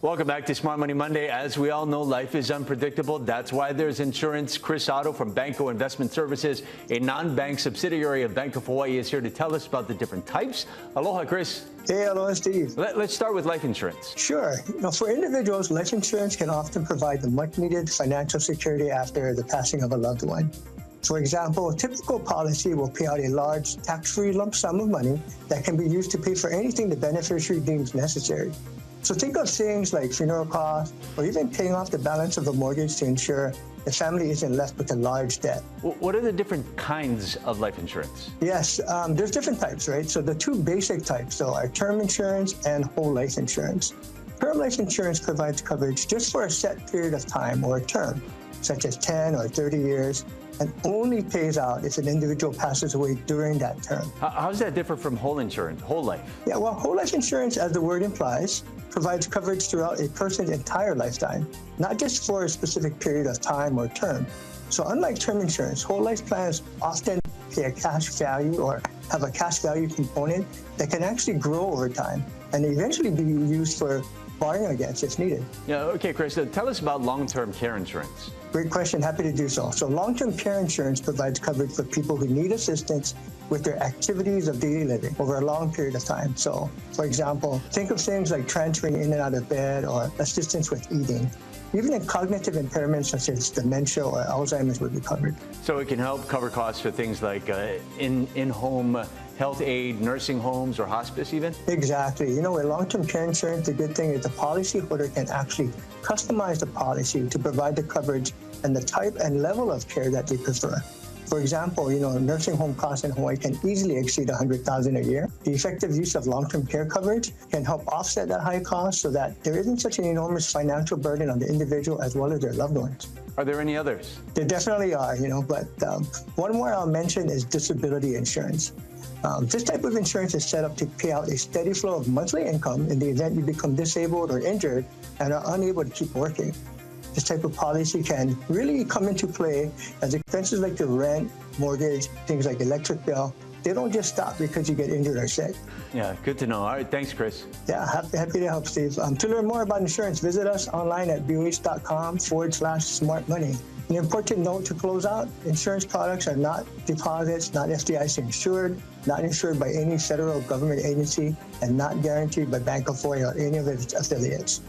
Welcome back to Smart Money Monday. As we all know, life is unpredictable. That's why there's insurance. Chris Otto from Banco Investment Services, a non-bank subsidiary of Bank of Hawaii, is here to tell us about the different types. Aloha, Chris. Hey, aloha, Steve. Let's start with life insurance. Sure. For individuals, life insurance can often provide the much-needed financial security after the passing of a loved one. For example, a typical policy will pay out a large tax-free lump sum of money that can be used to pay for anything the beneficiary deems necessary. So think of things like funeral costs or even paying off the balance of a mortgage to ensure the family isn't left with a large debt. What are the different kinds of life insurance? Yes, there's different types, right? So the two basic types, though, are term insurance and whole life insurance. Term life insurance provides coverage just for a set period of time or a term, such as 10 or 30 years, and only pays out if an individual passes away during that term. How does that differ from whole insurance, whole life? Yeah, well, whole life insurance, as the word implies, provides coverage throughout a person's entire lifetime, not just for a specific period of time or term. So unlike term insurance, whole life plans often pay a cash value or have a cash value component that can actually grow over time and eventually be used for borrowing against if needed. Yeah, okay, Chris, tell us about long-term care insurance. Great question, happy to do so. So long-term care insurance provides coverage for people who need assistance with their activities of daily living over a long period of time. So, for example, think of things like transferring in and out of bed or assistance with eating. Even in cognitive impairments such as dementia or Alzheimer's would be covered. So it can help cover costs for things like in-home health aid, nursing homes, or hospice even? Exactly. With long-term care insurance, the good thing is the policyholder can actually customize the policy to provide the coverage and the type and level of care that they prefer. For example, nursing home costs in Hawaii can easily exceed $100,000 a year. The effective use of long-term care coverage can help offset that high cost so that there isn't such an enormous financial burden on the individual as well as their loved ones. Are there any others? There definitely are, but one more I'll mention is disability insurance. This type of insurance is set up to pay out a steady flow of monthly income in the event you become disabled or injured and are unable to keep working. This type of policy can really come into play as expenses like your rent, mortgage, things like electric bill, they don't just stop because you get injured or sick. Yeah, good to know. All right, thanks, Chris. Yeah, happy to help, Steve. To learn more about insurance, visit us online at boh.com/smartmoney. An important note to close out, insurance products are not deposits, not FDIC insured, not insured by any federal government agency, and not guaranteed by Bank of Hawaii or any of its affiliates.